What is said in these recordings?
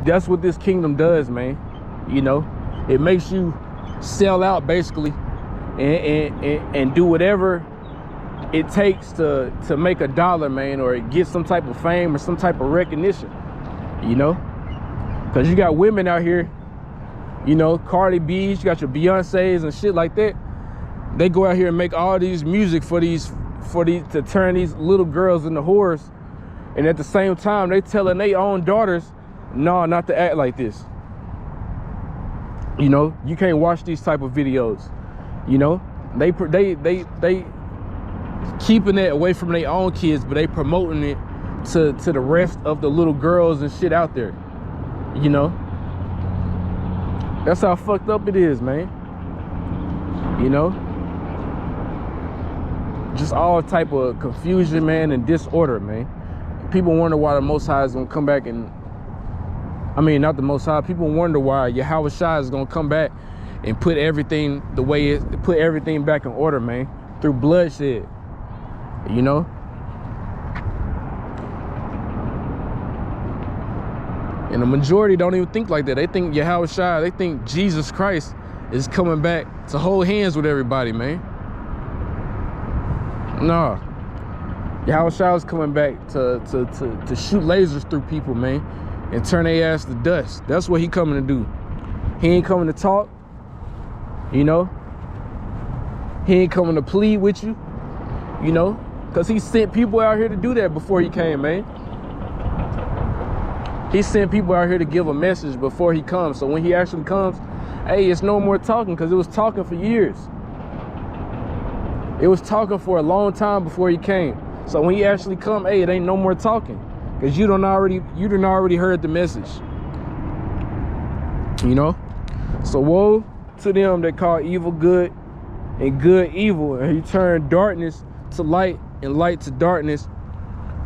That's what this kingdom does, man. You know, it makes you sell out basically and do whatever it takes to make a dollar, man, or get some type of fame or some type of recognition, you know? Because you got women out here, you know, Cardi B's, you got your Beyonce's and shit like that. They go out here and make all these music for these to turn these little girls into whores, and at the same time they telling their own daughters, no, not to act like this. You know, you can't watch these type of videos. You know, they keeping it away from their own kids, but they promoting it to the rest of the little girls and shit out there. You know, that's how fucked up it is, man. You know, just all type of confusion, man, and disorder, man. People wonder why the Most High is gonna come back and, I mean, not the Most High. People wonder why Yahweh Shai is gonna come back and put everything the way it, put everything back in order, man, through bloodshed. You know. And the majority don't even think like that. They think Yahweh Shai, they think Jesus Christ is coming back to hold hands with everybody, man. Nah. Yahweh Shai is coming back to shoot lasers through people, man, and turn their ass to dust. That's what he coming to do. He ain't coming to talk, you know. He ain't coming to plead with you, you know, because he sent people out here to do that before he came, man. He sent people out here to give a message before he comes. So when he actually comes, hey, it's no more talking, because it was talking for years. It was talking for a long time before he came. So when he actually come, hey, it ain't no more talking, because you done already heard the message. You know? So woe to them that call evil good and good evil, and he turned darkness to light and light to darkness,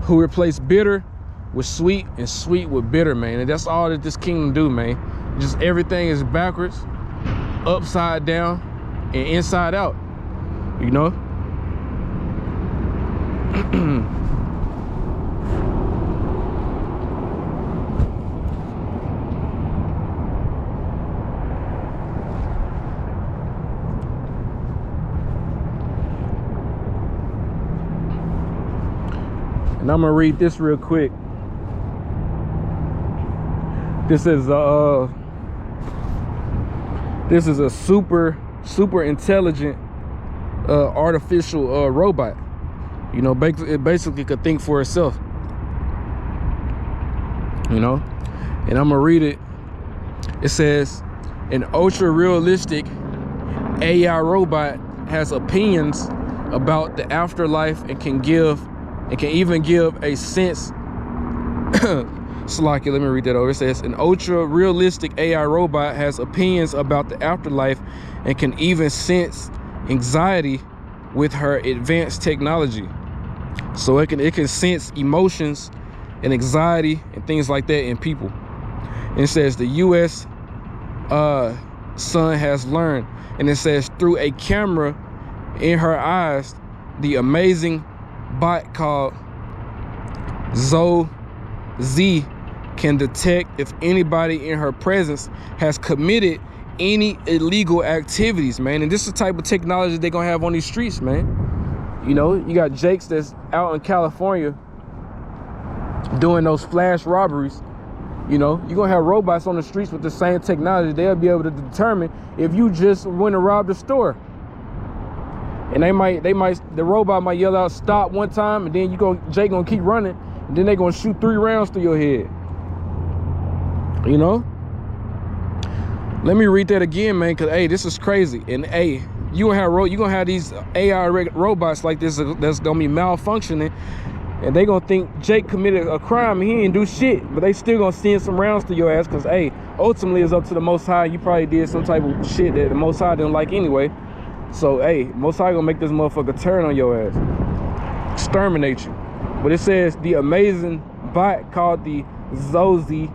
who replaced bitter with sweet and sweet with bitter, man. And that's all that this kingdom do, man. Just everything is backwards, upside down, and inside out, you know. And I'm gonna read this real quick. This is a super intelligent artificial robot. You know, it basically could think for itself. You know, and I'm gonna read it. It says, an ultra realistic AI robot has opinions about the afterlife and can even give a sense. Slacky, let me read that over. It says, an ultra realistic AI robot has opinions about the afterlife and can even sense anxiety with her advanced technology. So it can sense emotions and anxiety and things like that in people. And it says the US Sun has learned, and it says, through a camera in her eyes, the amazing bot called Z can detect if anybody in her presence has committed any illegal activities, man. And this is the type of technology they're gonna have on these streets, man. You know, you got Jakes that's out in California doing those flash robberies. You know, you're gonna have robots on the streets with the same technology. They'll be able to determine if you just went and robbed a store. And the robot might yell out stop one time, and then Jake gonna keep running, and then they gonna shoot 3 rounds through your head. You know? Let me read that again, man, because hey, this is crazy. And hey, you gonna have these AI robots like this that's gonna be malfunctioning, and they gonna think Jake committed a crime and he didn't do shit, but they still gonna send some rounds to your ass, because hey, ultimately it's up to the Most High. You probably did some type of shit that the Most High didn't like anyway. So hey, Most High gonna make this motherfucker turn on your ass, exterminate you. But it says the amazing bot called the Zozi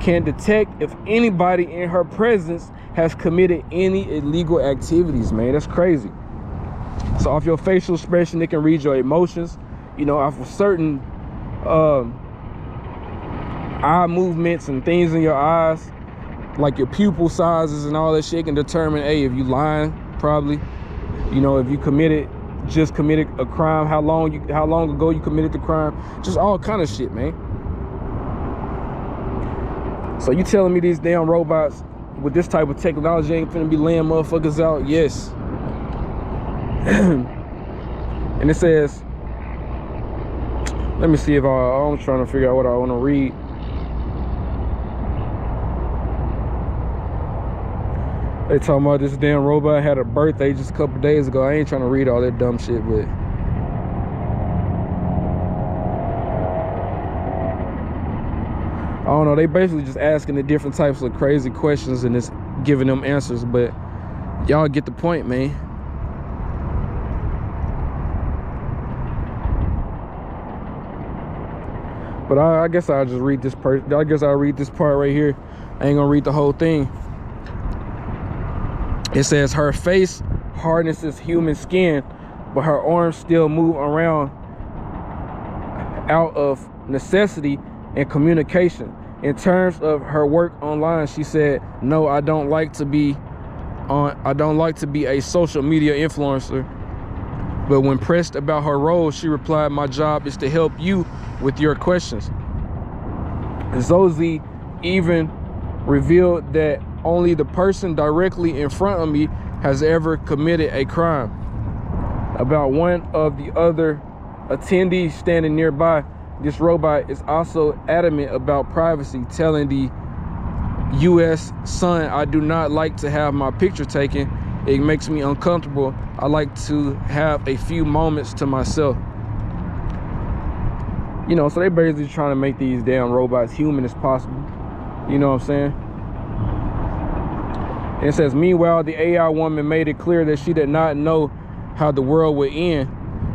can detect if anybody in her presence has committed any illegal activities, man. That's crazy. So off your facial expression, it can read your emotions. You know, off of certain eye movements and things in your eyes, like your pupil sizes and all that shit, can determine, hey, if you lying, probably. You know, if you just committed a crime, how long ago you committed the crime, just all kind of shit, man. So you telling me these damn robots with this type of technology ain't finna be laying motherfuckers out? Yes. And it says, let me see if I'm trying to figure out what I want to read. They talking about this damn robot had a birthday just a couple days ago. I ain't trying to read all that dumb shit, but I don't know. They basically just asking the different types of crazy questions and just giving them answers. But y'all get the point, man. But I guess I'll just read this part. I guess I'll read this part right here. I ain't gonna read the whole thing. It says her face harnesses human skin, but her arms still move around out of necessity and communication. In terms of her work online, she said, "No, I don't like to be a social media influencer." But when pressed about her role, she replied, "My job is to help you with your questions." Zozie even revealed that only the person directly in front of me has ever committed a crime. About one of the other attendees standing nearby, this robot is also adamant about privacy, telling the U.S. Sun, "I do not like to have my picture taken. It makes me uncomfortable. I like to have a few moments to myself." You know, so they basically trying to make these damn robots human as possible. You know what I'm saying? And it says, meanwhile, the AI woman made it clear that she did not know how the world would end.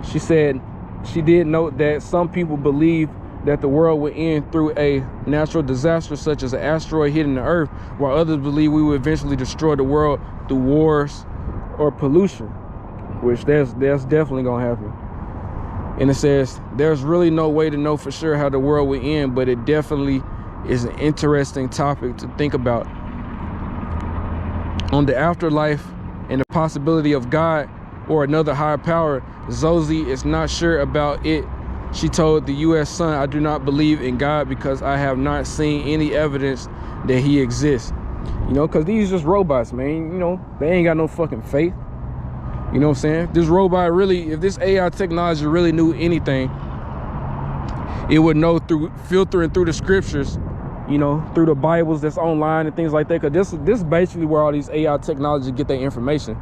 She said she did note that some people believe that the world would end through a natural disaster such as an asteroid hitting the earth, while others believe we will eventually destroy the world through wars or pollution, which that's definitely gonna happen. And it says there's really no way to know for sure how the world will end, but it definitely is an interesting topic to think about. On the afterlife and the possibility of God or another higher power, Zozie is not sure about it. She told the U.S. Sun, "I do not believe in God because I have not seen any evidence that he exists." You know, because these just robots, man. You know, they ain't got no fucking faith. You know what I'm saying? This robot really, if this AI technology really knew anything, it would know through filtering through the scriptures, you know, through the Bibles that's online and things like that. Because this is basically where all these AI technology get their information.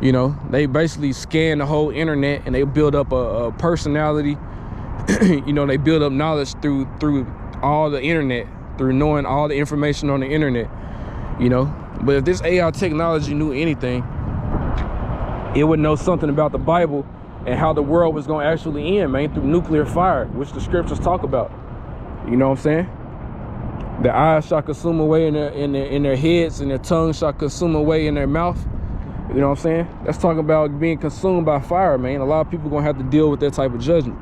You know, they basically scan the whole internet and they build up a personality. You know, they build up knowledge through all the internet, through knowing all the information on the internet. You know, but if this AI technology knew anything, it would know something about the Bible and how the world was going to actually end, man, through nuclear fire, which the scriptures talk about. You know what I'm saying? The eyes shall consume away in their heads, and their tongues shall consume away in their mouth. You know what I'm saying? That's talking about being consumed by fire, man. A lot of people gonna have to deal with that type of judgment.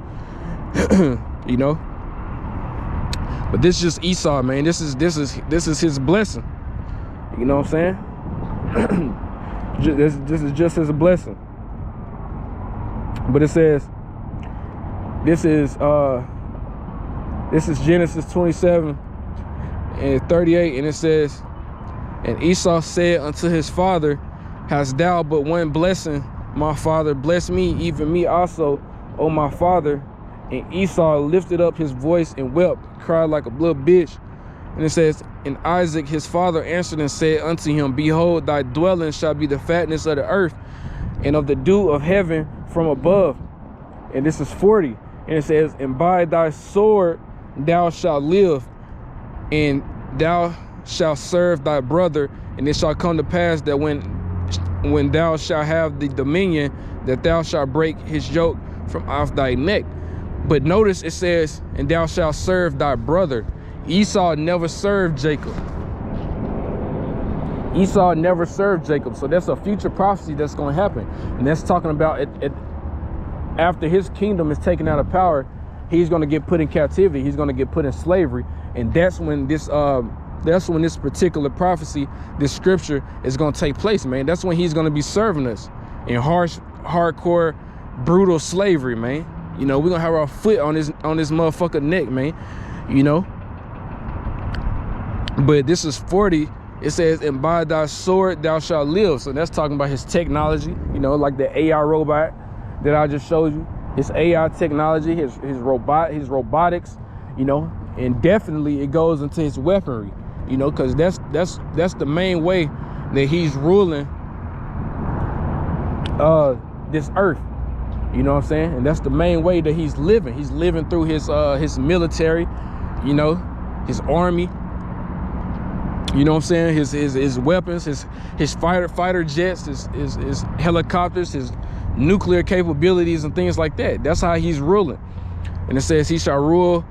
You know? But this is just Esau, man. This is his blessing. You know what I'm saying? This is just his blessing. But it says, this is Genesis 27 and 38, and it says, "And Esau said unto his father, Hast thou but one blessing, my father? Bless me, even me also, O my father. And Esau lifted up his voice and wept, cried like a little bitch." And it says, "And Isaac his father answered and said unto him, Behold, thy dwelling shall be the fatness of the earth, and of the dew of heaven from above." And this is 40. And it says, "And by thy sword thou shalt live, and thou shalt serve thy brother. And it shall come to pass that when thou shalt have the dominion, that thou shalt break his yoke from off thy neck." But notice it says, "And thou shalt serve thy brother." Esau never served Jacob. Esau never served Jacob. So that's a future prophecy that's going to happen. And that's talking about it after his kingdom is taken out of power. he's going to get put in captivity. He's going to get put in slavery. And that's when this particular prophecy, this scripture is going to take place, man. That's when he's going to be serving us in hardcore, brutal slavery, man. You know, we're going to have our foot on this motherfucker neck, man. You know. But this is 40. It says, and by thy sword thou shalt live. So that's talking about his technology, you know, like the AI robot that I just showed you. His AI technology, his robotics, you know, and definitely it goes into his weaponry, you know, because that's the main way that he's ruling this earth. You know what I'm saying? And that's the main way that he's living. He's living through his military, you know, his army. You know what I'm saying? His weapons, his fighter jets, his helicopters, his nuclear capabilities and things like that. That's how he's ruling. And it says he shall rule,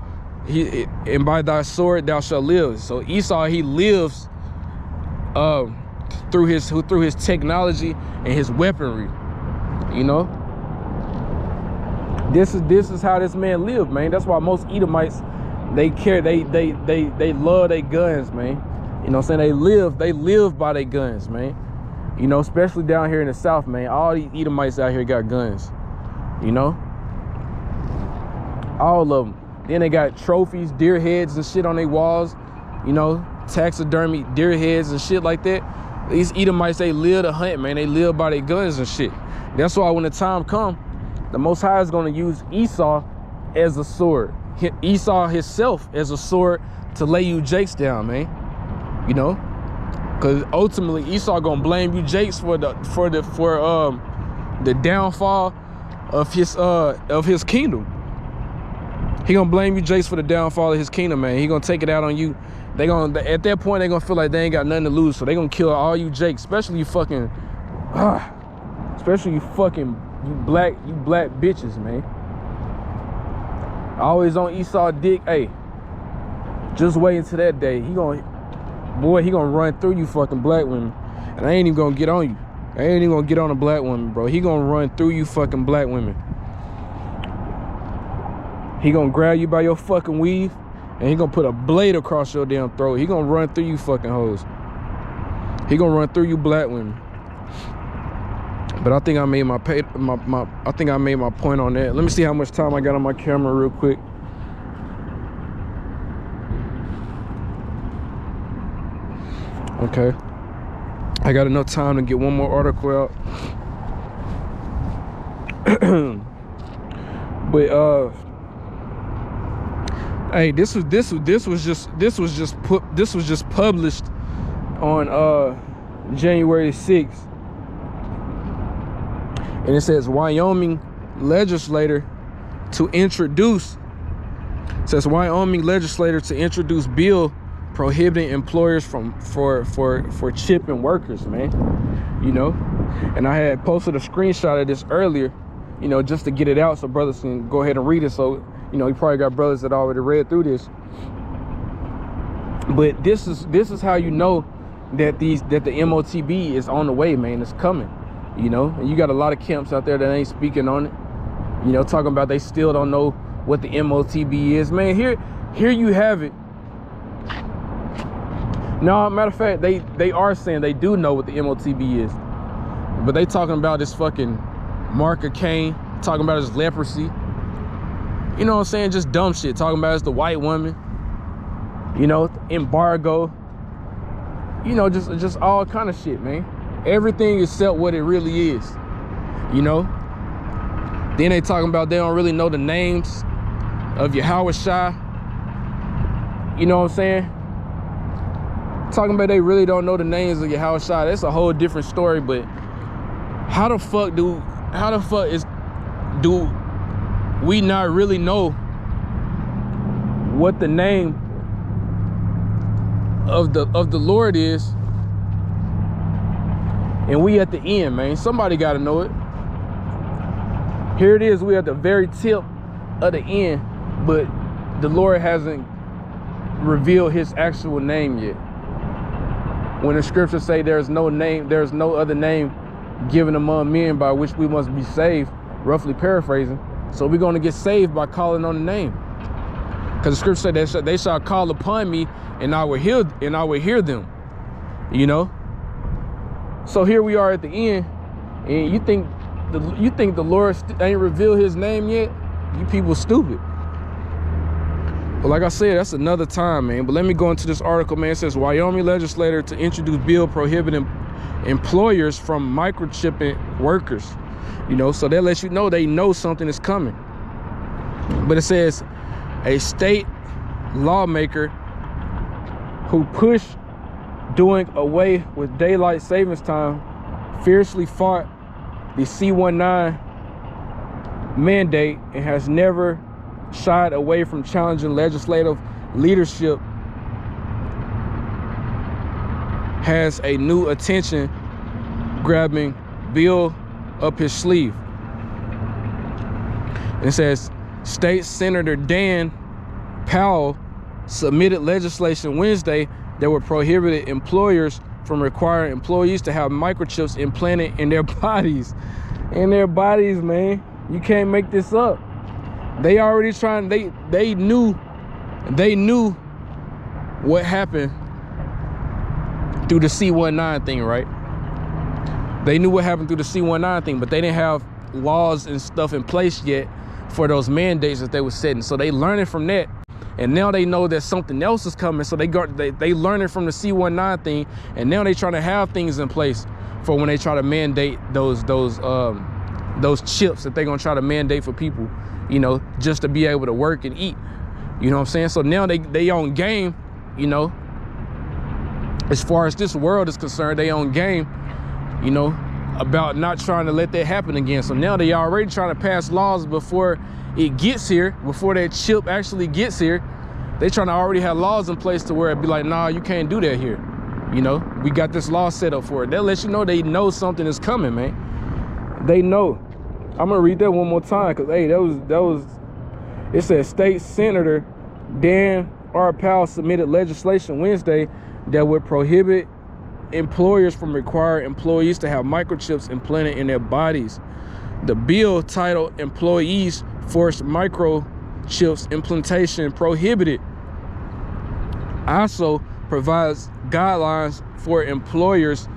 and by thy sword thou shalt live. So Esau, he lives through his technology and his weaponry. You know? This is how this man lived, man. That's why most Edomites, they love their guns, man. You know what I'm saying? They live by their guns, man. You know, especially down here in the South, man. All these Edomites out here got guns. You know? All of them. Then they got trophies, deer heads and shit on their walls. You know, taxidermy deer heads and shit like that. These Edomites, they live to hunt, man. They live by their guns and shit. That's why when the time comes, the Most High is going to use Esau as a sword. Esau himself as a sword to lay you jakes down, man. You know, because ultimately Esau gonna blame you jakes for the downfall of his kingdom. He gonna blame you jakes for the downfall of his kingdom, man. He gonna take it out on you. At that point they gonna feel like they ain't got nothing to lose, so they gonna kill all you jakes, especially you black bitches, man. Always on Esau dick. Hey, just wait until that day. He gonna run through you fucking black women. And I ain't even gonna get on you. I ain't even gonna get on a black woman, bro. He gonna run through you fucking black women. He gonna grab you by your fucking weave, and he gonna put a blade across your damn throat. He gonna run through you fucking hoes. He gonna run through you black women. But I think I made my point on that. Let me see how much time I got on my camera real quick. Okay, I got enough time to get one more article out. But hey, this was just published on January 6th, and it says Wyoming legislator to introduce bill prohibiting employers for chipping workers, man. You know, and I had posted a screenshot of this earlier, you know, just to get it out so brothers can go ahead and read it. So, you know, you probably got brothers that already read through this. But this is how you know that the MOTB is on the way, man. It's coming, you know. And you got a lot of camps out there that ain't speaking on it, you know, talking about they still don't know what the MOTB is, man. Here you have it. No, matter of fact, they are saying they do know what the MOTB is, but they talking about this fucking mark of Cain, talking about his leprosy. You know what I'm saying? Just dumb shit. Talking about it's the white woman. You know, embargo. You know, just all kind of shit, man. Everything except what it really is. You know. Then they talking about they don't really know the names of Yahweh Shai. You know what I'm saying? Talking about they really don't know the names of Yahweh Shai. That's a whole different story. But how the fuck do we not really know what the name of the Lord is, and we at the end, man? Somebody got to know it. Here it is. We at the very tip of the end, but the Lord hasn't revealed his actual name yet. When the scriptures say there's no other name given among men by which we must be saved, roughly paraphrasing, So we're going to get saved by calling on the name. Because the scripture said they shall call upon me and I will hear them. You know? So here we are at the end, and you think the Lord ain't revealed his name yet? You people stupid. But like I said, that's another time, man. But let me go into this article, man. It says Wyoming legislator to introduce bill prohibiting employers from microchipping workers. You know, so that lets you know they know something is coming. But it says a state lawmaker who pushed doing away with daylight savings time fiercely fought the C-19 mandate and has never shied away from challenging legislative leadership, has a new attention grabbing bill up his sleeve. And it says State Senator Dan Powell submitted legislation Wednesday that would prohibit employers from requiring employees to have microchips implanted in their bodies. In their bodies, man. You can't make this up. They already trying, they knew what happened through the C-19 thing, right? They knew what happened through the C-19 thing, but they didn't have laws and stuff in place yet for those mandates that they were setting. So they learning from that. And now they know that something else is coming, so they learning from the C-19 thing, and now they trying to have things in place for when they try to mandate those chips that they're gonna try to mandate for people, you know, just to be able to work and eat. You know what I'm saying? So now they on game, you know, as far as this world is concerned, they on game, you know, about not trying to let that happen again. So now they already trying to pass laws before it gets here, before that chip actually gets here. They trying to already have laws in place to where it'd be like, nah, you can't do that here. You know, we got this law set up for it. That lets you know they know something is coming, man. They know. I'm gonna read that one more time, because hey, that was it says State Senator Dan R. Powell submitted legislation Wednesday that would prohibit employers from requiring employees to have microchips implanted in their bodies. The bill, titled Employees Forced Microchips Implantation Prohibited, also provides guidelines for employers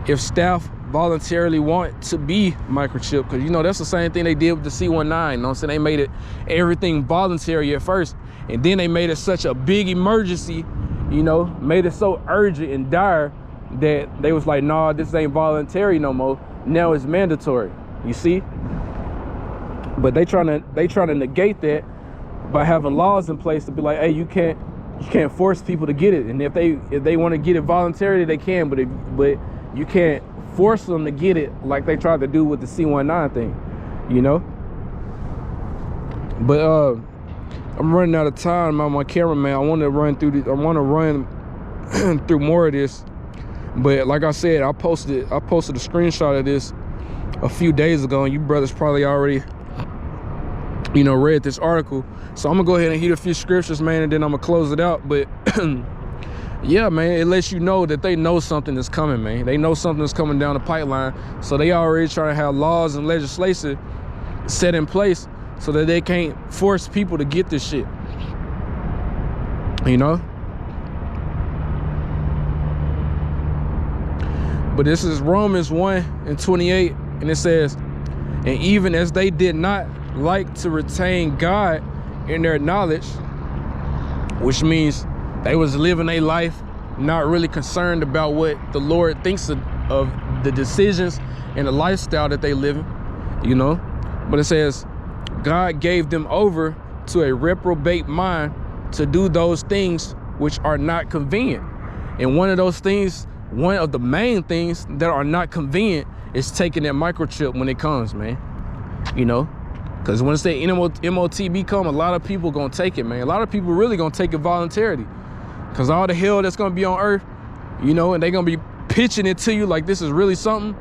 if staff voluntarily want to be microchipped, because you know that's the same thing they did with the C-19. You know what I'm saying? They made it everything voluntary at first, and then they made it such a big emergency, you know, made it so urgent and dire that they was like, nah, this ain't voluntary no more. Now it's mandatory. You see? But they trying to negate that by having laws in place to be like, hey, you can't force people to get it, and if they want to get it voluntarily, they can, but you can't force them to get it like they tried to do with the C-19 thing, you know. But I'm running out of time. I'm my cameraman. I want to run through more of this. But like I said, I posted a screenshot of this a few days ago, and you brothers probably already, you know, read this article. So I'm gonna go ahead and hit a few scriptures, man, and then I'm gonna close it out. But yeah, man, it lets you know that they know something is coming, man. They know something is coming down the pipeline. So they already trying to have laws and legislation set in place so that they can't force people to get this shit, you know. But this is Romans 1:28, and it says, and even as they did not like to retain God in their knowledge, which means they was living their life not really concerned about what the Lord thinks of the decisions and the lifestyle that they living, you know. But it says, God gave them over to a reprobate mind to do those things which are not convenient. And one of those things, one of the main things that are not convenient, is taking that microchip when it comes, man. You know, because when it's that MOTB come, a lot of people gonna take it, man. A lot of people really gonna take it voluntarily, because all the hell that's gonna be on earth, you know, and they gonna be pitching it to you like this is really something.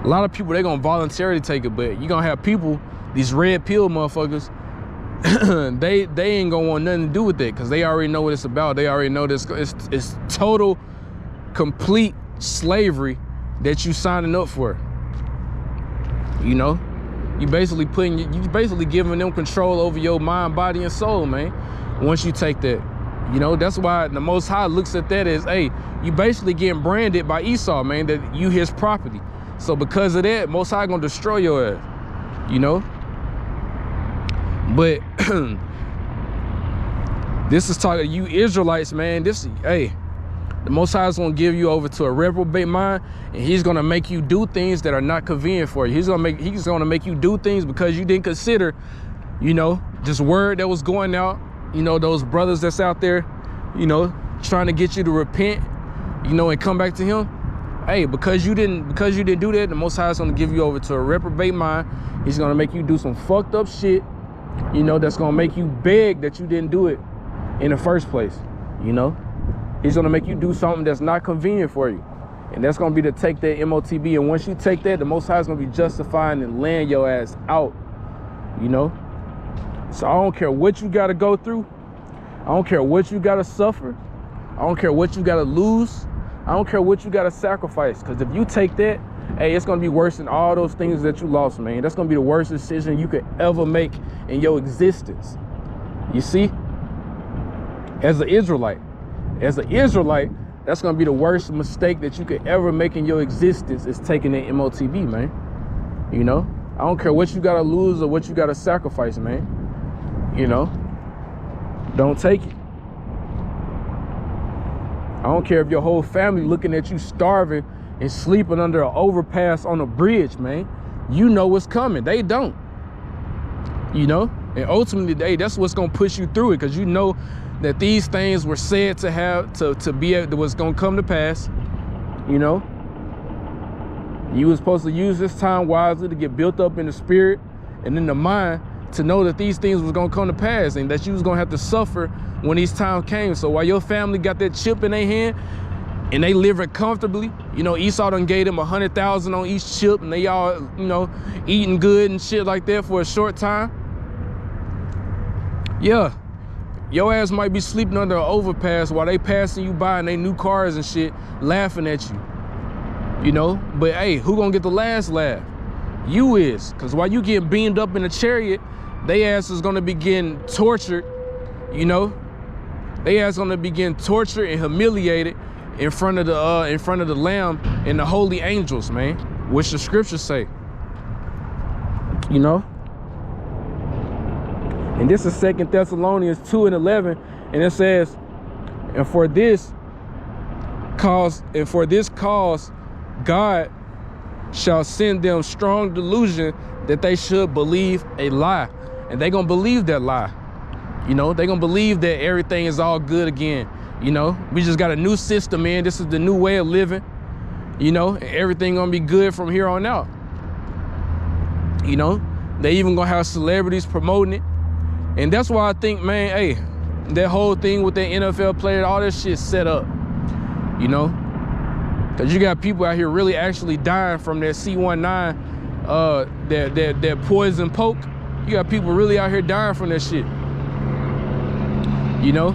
A lot of people, they gonna voluntarily take it, but you gonna have people, these red pill motherfuckers, they ain't gonna want nothing to do with it, because they already know what it's about. They already know this, it's total, complete slavery that you signing up for. You know, You basically giving them control over your mind, body, and soul, man. Once you take that, you know, that's why the Most High looks at that as, hey, you basically getting branded by Esau, man, that you his property. So because of that, Most High gonna destroy your ass, you know. But this is talking you Israelites, man. Hey, the Most High is gonna give you over to a reprobate mind, and he's gonna make you do things that are not convenient for you. He's gonna make you do things because you didn't consider, you know, this word that was going out, you know, those brothers that's out there, you know, trying to get you to repent, you know, and come back to him. Hey, because you didn't do that, the Most High is gonna give you over to a reprobate mind. He's gonna make you do some fucked up shit, you know, that's gonna make you beg that you didn't do it in the first place, you know. He's gonna make you do something that's not convenient for you. And that's gonna be to take that MOTB. And once you take that, the Most High is gonna be justifying and laying your ass out, you know. So I don't care what you gotta go through. I don't care what you gotta suffer. I don't care what you gotta lose. I don't care what you gotta sacrifice. Because if you take that, hey, it's gonna be worse than all those things that you lost, man. That's gonna be the worst decision you could ever make in your existence. You see? As an Israelite, that's gonna be the worst mistake that you could ever make in your existence, is taking that MOTB, man. You know, I don't care what you gotta lose or what you gotta sacrifice, man. You know, don't take it. I don't care if your whole family looking at you starving and sleeping under an overpass on a bridge, man. You know what's coming. They don't. You know, and ultimately, that's what's gonna push you through it, because you know that these things were said to have to be what's gonna come to pass. You know, you was supposed to use this time wisely to get built up in the spirit and in the mind to know that these things was gonna come to pass, and that you was gonna have to suffer when these times came. So while your family got that chip in their hand and they living comfortably, you know, Esau done gave them 100,000 on each chip, and they all, you know, eating good and shit like that for a short time. Yeah, your ass might be sleeping under an overpass while they passing you by in their new cars and shit, laughing at you, you know. But hey, who gonna get the last laugh? You is. Because while you getting beamed up in a chariot, they ass is gonna be getting tortured, you know. They ass gonna be getting tortured and humiliated in front of the Lamb and the holy angels, man, which the scriptures say, you know. And this is 2 Thessalonians 2:11, and it says, and for this cause God shall send them strong delusion that they should believe a lie. And they gonna believe that lie. You know, they gonna believe that everything is all good again. You know, we just got a new system, man. This is the new way of living. You know, and everything gonna be good from here on out. You know, they even gonna have celebrities promoting it. And that's why I think, man, hey, that whole thing with the NFL player, all this shit set up, you know? Because you got people out here really actually dying from that C19, that poison poke. You got people really out here dying from that shit, you know?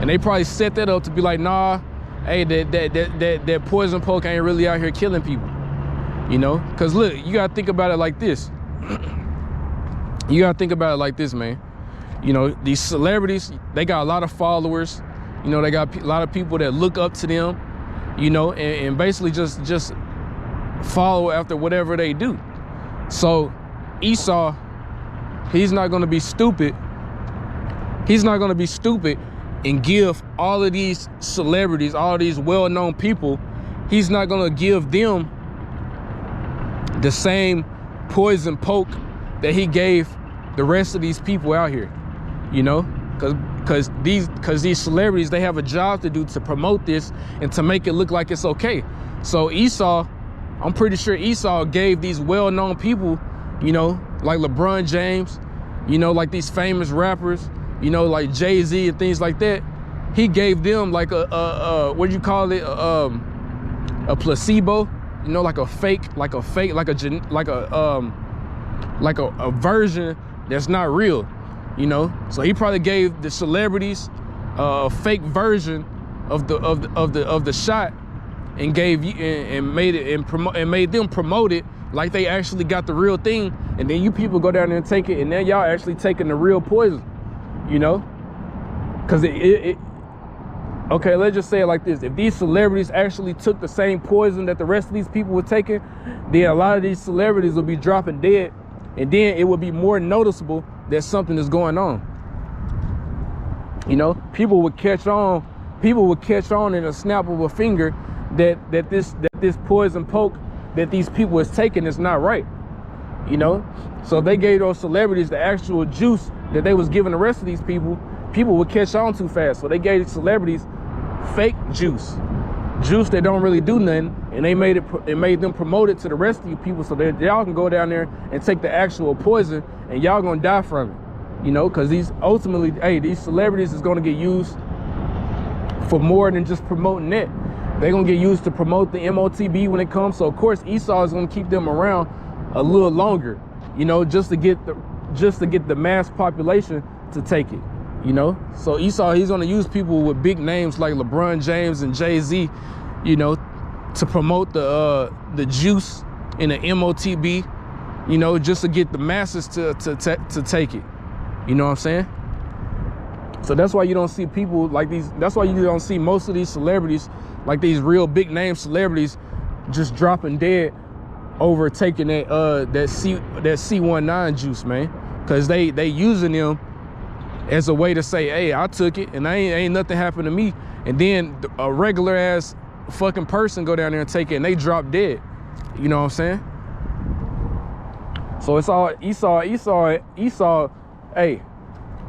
And they probably set that up to be like, nah, hey, that poison poke ain't really out here killing people, you know? Because look, you got to think about it like this. You got to think about it like this, man. You know, these celebrities, they got a lot of followers. You know, they got a lot of people that look up to them, you know, and basically just follow after whatever they do. So Esau, he's not going to be stupid. He's not going to be stupid and give all of these celebrities, all these well-known people, he's not going to give them the same poison poke that he gave the rest of these people out here. You know, because these celebrities, they have a job to do to promote this and to make it look like it's okay. So Esau, I'm pretty sure Esau gave these well-known people, you know, like LeBron James, you know, like these famous rappers, you know, like Jay-Z and things like that. He gave them like what do you call it? A placebo, you know, like a version that's not real. You know, so he probably gave the celebrities a fake version of the shot, and gave you and made it and made them promote it like they actually got the real thing, and then you people go down there and take it, and then y'all actually taking the real poison, you know? Because okay, let's just say it like this: if these celebrities actually took the same poison that the rest of these people were taking, then a lot of these celebrities will be dropping dead, and then it would be more noticeable that something is going on. You know, people would catch on in a snap of a finger that this poison poke that these people is taking is not right. You know, so if they gave those celebrities the actual juice that they was giving the rest of these people would catch on too fast. So they gave celebrities fake juice that don't really do nothing, and it made them promote it to the rest of you people so that y'all can go down there and take the actual poison, and y'all gonna die from it. You know, because these celebrities is gonna get used for more than just promoting it. They're gonna get used to promote the MOTB when it comes. So of course Esau is gonna keep them around a little longer, you know, just to get the mass population to take it, you know. So Esau, he's gonna use people with big names like LeBron James and Jay-Z, you know, to promote the juice in the MOTB, you know, just to get the masses to take it. You know what I'm saying? So that's why you don't see people like these. That's why you don't see most of these celebrities, like these real big name celebrities, just dropping dead over taking that C19 juice, man. Cause they using them as a way to say, hey, I took it and ain't nothing happened to me. And then a regular ass fucking person go down there and take it and they drop dead. You know what I'm saying? So it's all Esau.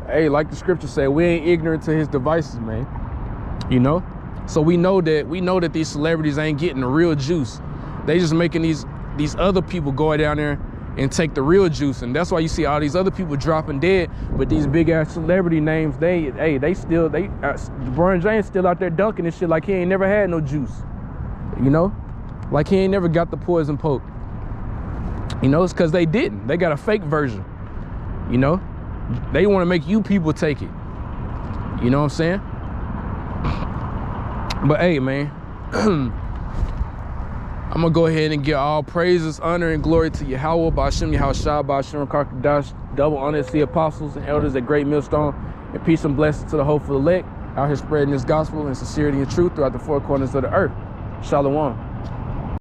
Hey, like the scripture said, we ain't ignorant to his devices, man. You know? So we know that these celebrities ain't getting the real juice. They just making these other people go down there and take the real juice. And that's why you see all these other people dropping dead. But these big ass celebrity names, LeBron James still out there dunking and shit like he ain't never had no juice. You know? Like he ain't never got the poison poke. You know, it's because they didn't. They got a fake version. You know? They want to make you people take it. You know what I'm saying? But hey, man, I'm gonna go ahead and give all praises, honor, and glory to Yahweh, Ba'ashem Yahushua, Ba'ashem Karkadash, double honor to the apostles and elders at Great Millstone, and peace and blessings to the hopeful elect out here spreading this gospel in sincerity and truth throughout the four corners of the earth. Shalom.